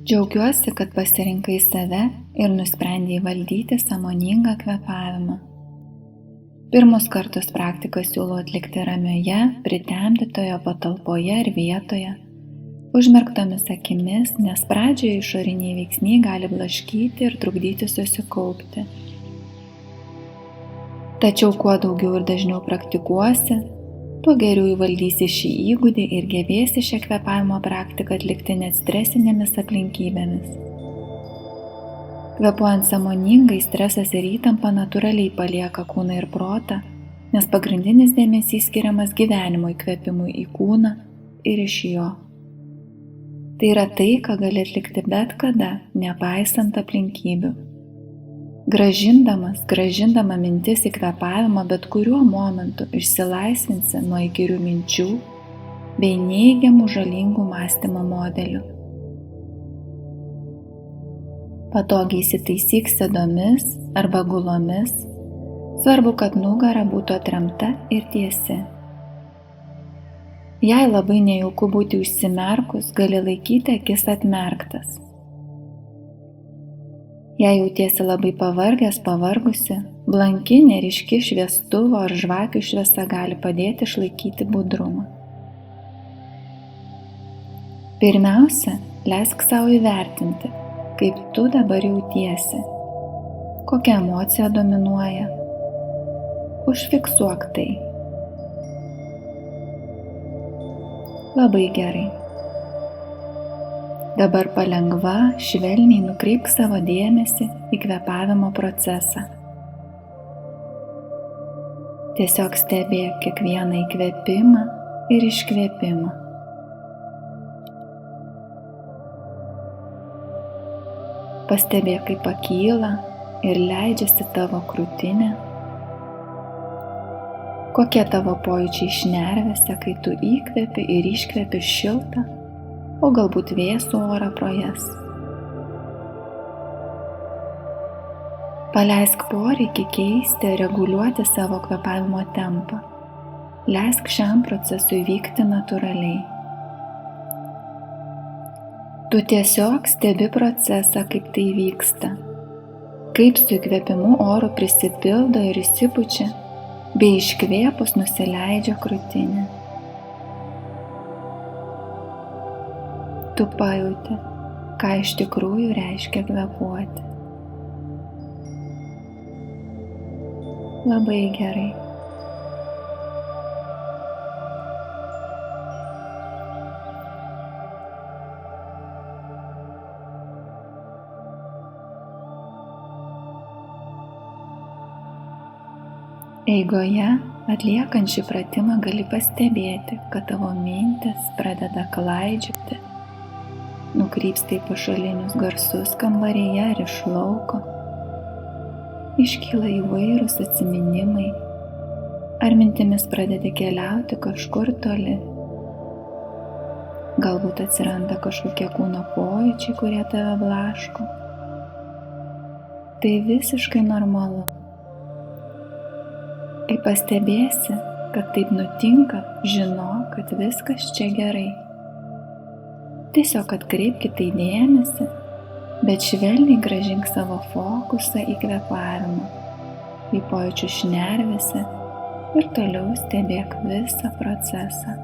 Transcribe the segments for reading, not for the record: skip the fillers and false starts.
Džiaugiuosi, kad pasirinkai save ir nusprendei valdyti sąmoningą kvėpavimą. Pirmus kartus praktiką siūlau atlikti ramioje, pritemdytoje patalpoje ar vietoje, užmerktomis akimis, nes pradžioje išoriniai veiksniai gali blaškyti ir trukdyti susikaupti. Tačiau kuo daugiau ir dažniau praktikuosi, tuo geriau įvaldysi šį įgūdį ir gebėsi šią kvėpavimo praktiką atlikti net stresinėmis aplinkybėmis. Kvėpuojant sąmoningai, stresas ir įtampa natūraliai palieka kūną ir protą, nes pagrindinis dėmesys skiriamas gyvenimo įkvėpimui į kūną ir iš jo. Tai yra tai, ką gali atlikti bet kada, nepaisant aplinkybių. Grąžindama mintis į kvėpavimą bet kuriuo momentu išsilaisvinsi nuo įkyrių minčių bei neigiamų žalingų mąstymo modelių. Patogiai įsitaisyk sėdomis arba gulomis, svarbu, kad nugara būtų atremta ir tiesi. Jei labai nejauku būti užsimerkus, gali laikyti akis atmerktas. Jei jautiesi labai pavargusi, blanki, neryški šviestuvo ar žvakių šviesa gali padėti išlaikyti budrumą. Pirmiausia, leisk savo įvertinti, kaip tu dabar jautiesi, kokia emocija dominuoja. Užfiksuok tai. Labai gerai. Dabar palengva, švelniai nukreipk savo dėmesį į kvėpavimo procesą. Tiesiog stebėk kiekvieną įkvėpimą ir iškvėpimą. Pastebėk, kaip pakyla ir leidžiasi tavo krūtinė. Kokie tavo pojūčiai šnervėse, kai tu įkvepi ir iškvepi šiltą, o galbūt vėsų orą pro jas. Paleisk poreikį keisti, reguliuoti savo kvėpavimo tempą. Leisk šiam procesui vykti natūraliai. Tu tiesiog stebi procesą, kaip tai vyksta, kaip su įkvėpimu oro prisipildo ir išsipučia, bei iškvėpus nusileidžia krūtinė. Tu pajauti, ką iš tikrųjų reiškia kvėpuoti. Labai gerai. Eigoje, atliekant šį pratimą, gali pastebėti, kad tavo mintys pradeda klaidžioti, nukrypsta į pašalinius garsus kambaryje ar iš lauko, iškyla įvairūs atsiminimai, ar mintimis pradedi keliauti kažkur toli. Galbūt atsiranda kažkokie kūno pojūčiai, kurie tave blaško. Tai visiškai normalu. Kai pastebėsi, kad taip nutinka, žinok, kad viskas čia gerai. Tiesiog atkreipk į tai dėmesį, bet švelniai grąžink savo fokusą į kvėpavimą, į pojūčių šnervėse ir toliau stebėk visą procesą.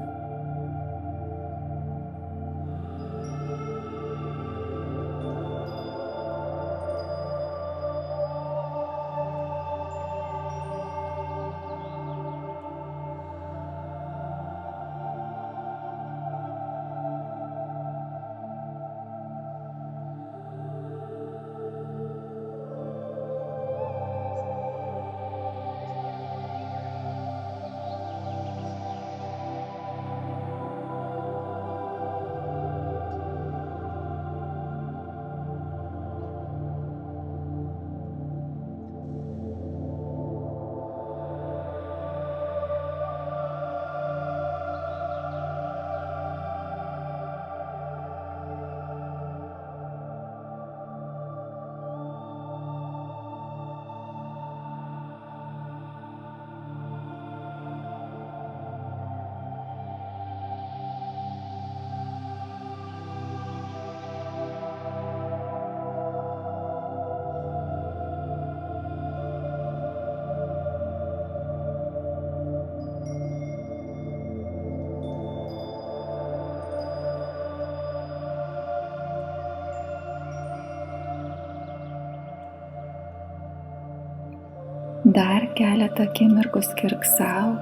Dar keletą akimirkų skirk sau,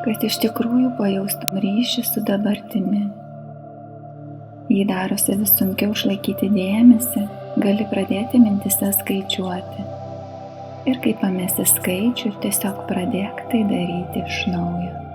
kad iš tikrųjų pajaustum ryšį su dabartimi. Jei darosi vis sunkiau išlaikyti dėmesį, gali pradėti mintyse skaičiuoti. Ir kai pamesi skaičių, tiesiog pradėk tai daryti iš naujo.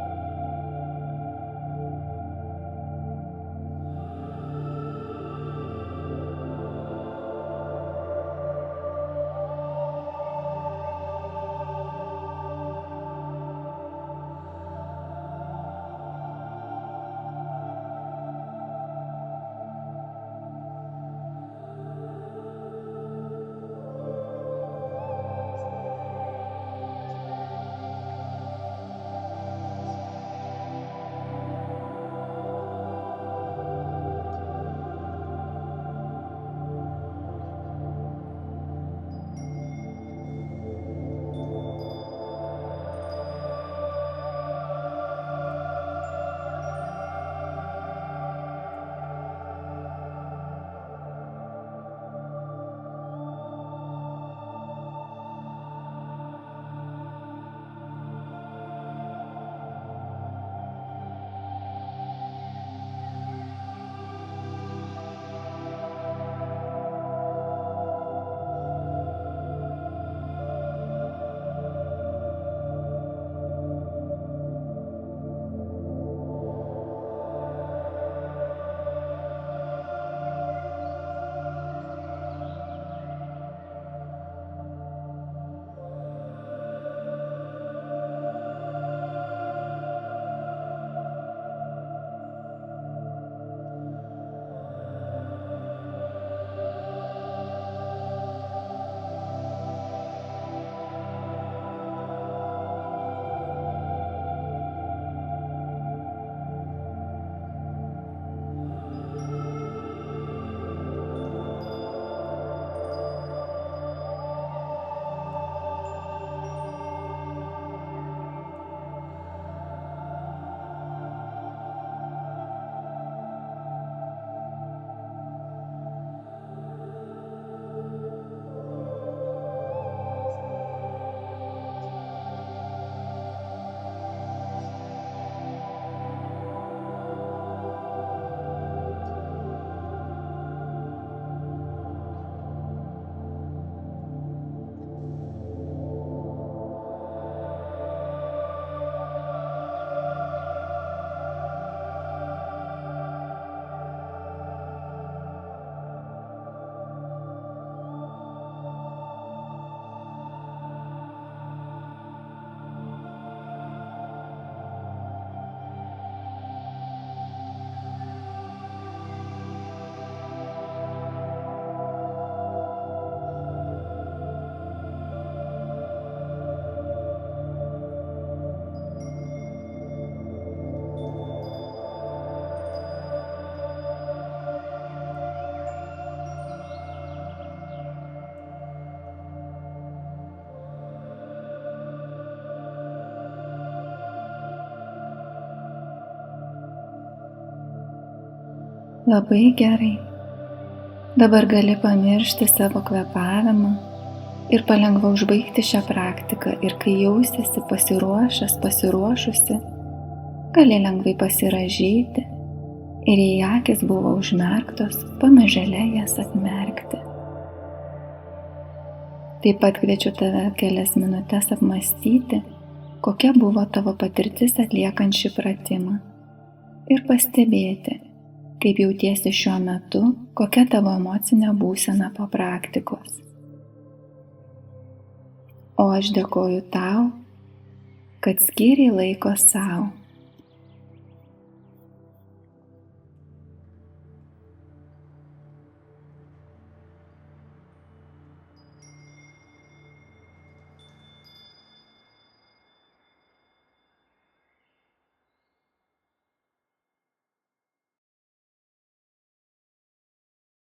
Labai gerai. Dabar gali pamiršti savo kvėpavimą ir palengva užbaigti šią praktiką. Ir kai jausiesi pasiruošusi, gali lengvai pasirąžyti ir jei akys buvo užmerktos, pamažėle jas atmerkti. Taip pat kviečiu tave kelias minutes apmąstyti, kokia buvo tavo patirtis atliekant šį pratimą ir pastebėti, kaip jautiesi šiuo metu, kokia tavo emocinė būsena po praktikos. O aš dėkoju tau, kad skyrei laiko sau.